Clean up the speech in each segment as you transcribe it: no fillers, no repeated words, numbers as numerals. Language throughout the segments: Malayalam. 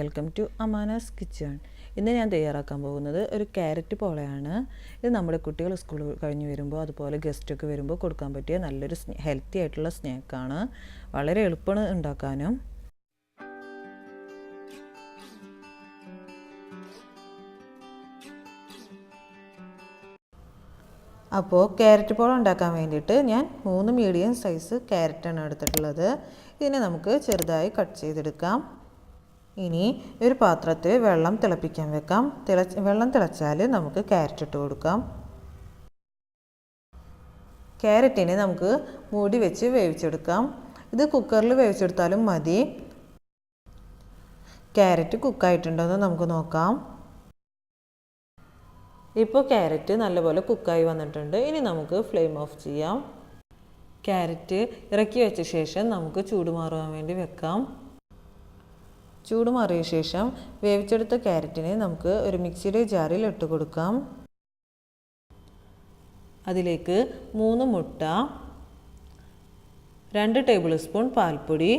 Welcome to അമാനാസ് kitchen. ഇന്ന് ഞാൻ തയ്യാറാക്കാൻ പോകുന്നത് ഒരു ക്യാരറ്റ് പോളയാണ്. ഇത് നമ്മുടെ കുട്ടികൾ സ്കൂൾ കഴിഞ്ഞ് വരുമ്പോൾ അതുപോലെ ഗസ്റ്റൊക്കെ വരുമ്പോൾ കൊടുക്കാൻ പറ്റിയ നല്ലൊരു ഹെൽത്തി ആയിട്ടുള്ള സ്നാക്കാണ്. വളരെ എളുപ്പമാണ് ഉണ്ടാക്കാനും. അപ്പോൾ ക്യാരറ്റ് പോള ഉണ്ടാക്കാൻ വേണ്ടിയിട്ട് ഞാൻ 3 മീഡിയം സൈസ് ക്യാരറ്റാണ് എടുത്തിട്ടുള്ളത്. ഇതിനെ നമുക്ക് ചെറുതായി കട്ട് ചെയ്തെടുക്കാം. ഇനി ഒരു പാത്രത്തിൽ വെള്ളം തിളപ്പിക്കാൻ വെക്കാം. വെള്ളം തിളച്ചാൽ നമുക്ക് ക്യാരറ്റ് ഇട്ട് കൊടുക്കാം. ക്യാരറ്റിനെ നമുക്ക് മൂടി വെച്ച് വേവിച്ചെടുക്കാം. ഇത് കുക്കറിൽ വേവിച്ചെടുത്താലും മതി. ക്യാരറ്റ് കുക്കായിട്ടുണ്ടോ എന്ന് നമുക്ക് നോക്കാം. ഇപ്പോൾ ക്യാരറ്റ് നല്ലപോലെ കുക്കായി വന്നിട്ടുണ്ട്. ഇനി നമുക്ക് ഫ്ലെയിം ഓഫ് ചെയ്യാം. ക്യാരറ്റ് ഇറക്കി വെച്ച ശേഷം നമുക്ക് ചൂടുമാറാൻ വേണ്ടി വെക്കാം. ചൂടുമാറിയ ശേഷം വേവിച്ചെടുത്ത ക്യാരറ്റിനെ നമുക്ക് ഒരു മിക്സിയുടെ ജാറിൽ ഇട്ട് കൊടുക്കാം. അതിലേക്ക് 3 മുട്ട, 2 ടേബിൾ സ്പൂൺ പാൽപ്പൊടി,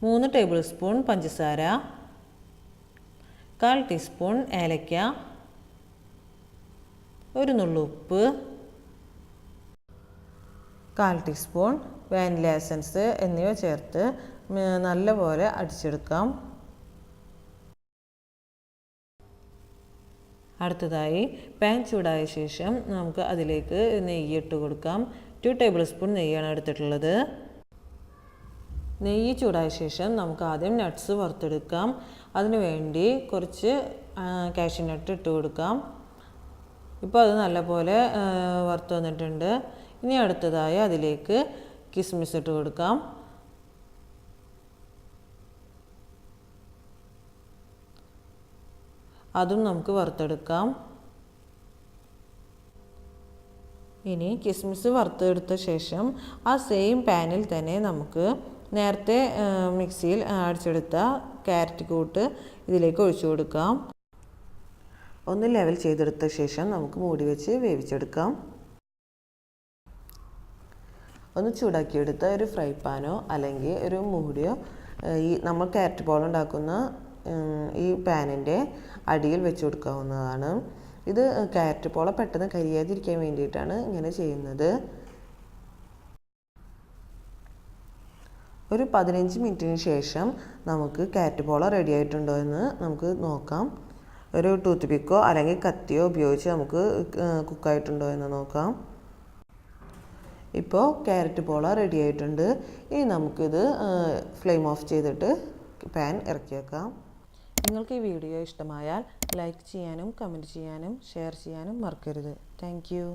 3 ടേബിൾ സ്പൂൺ പഞ്ചസാര, 1/4 ടീസ്പൂൺ ഏലക്ക, ഒരു നുള്ളു ഉപ്പ്, 1/4 ടീസ്പൂൺ വാനില എസൻസ് എന്നിവ ചേർത്ത് നല്ലപോലെ അടിച്ചെടുക്കാം. അടുത്തതായി പാൻ ചൂടായ ശേഷം നമുക്ക് അതിലേക്ക് നെയ്യ് ഇട്ട് കൊടുക്കാം. 2 ടേബിൾ സ്പൂൺ നെയ്യാണ് എടുത്തിട്ടുള്ളത്. നെയ്യ് ചൂടായ ശേഷം നമുക്ക് ആദ്യം നട്ട്സ് വറുത്തെടുക്കാം. അതിനുവേണ്ടി കുറച്ച് കാഷ്യൂ നട്ട് ഇട്ട് കൊടുക്കാം. ഇപ്പോൾ അത് നല്ലപോലെ വറുത്ത് വന്നിട്ടുണ്ട്. ഇനി അടുത്തതായി അതിലേക്ക് കിസ്മിസ് ഇട്ട് കൊടുക്കാം. അതും നമുക്ക് വറുത്തെടുക്കാം. ഇനി കിസ്മിസ് വറുത്തെടുത്ത ശേഷം ആ സെയിം പാനിൽ തന്നെ നമുക്ക് നേരത്തെ മിക്സിയിൽ അടിച്ചെടുത്ത ക്യാരറ്റ് കൂട്ട് ഇതിലേക്ക് ഒഴിച്ചു കൊടുക്കാം. ഒന്ന് ലെവൽ ചെയ്തെടുത്ത ശേഷം നമുക്ക് മൂടി വെച്ച് വേവിച്ചെടുക്കാം. ഒന്ന് ചൂടാക്കിയെടുത്ത ഒരു ഫ്രൈ പാനോ അല്ലെങ്കിൽ ഒരു മൂടിയോ നമ്മൾ ക്യാരറ്റ് പോള ഉണ്ടാക്കുന്ന ഈ പാനിൻ്റെ അടിയിൽ വെച്ച് കൊടുക്കാവുന്നതാണ്. ഇത് ക്യാരറ്റ് പോള പെട്ടെന്ന് കരിയാതിരിക്കാൻ വേണ്ടിയിട്ടാണ് ഇങ്ങനെ ചെയ്യുന്നത്. ഒരു 15 മിനിറ്റിന് ശേഷം നമുക്ക് ക്യാരറ്റ് പോള റെഡി ആയിട്ടുണ്ടോ എന്ന് നമുക്ക് നോക്കാം. ഒരു ടൂത്ത് പിക്കോ അല്ലെങ്കിൽ കത്തിയോ ഉപയോഗിച്ച് നമുക്ക് കുക്കായിട്ടുണ്ടോ എന്ന് നോക്കാം. ഇപ്പോൾ ക്യാരറ്റ് പോള റെഡി ആയിട്ടുണ്ട്. ഇനി നമുക്കിത് ഫ്ലെയിം ഓഫ് ചെയ്തിട്ട് പാൻ ഇറക്കി വെക്കാം. നിങ്ങൾക്ക് ഈ വീഡിയോ ഇഷ്ടമായാൽ ലൈക്ക് ചെയ്യാനും കമൻറ്റ് ചെയ്യാനും ഷെയർ ചെയ്യാനും മറക്കരുത്. Thank you.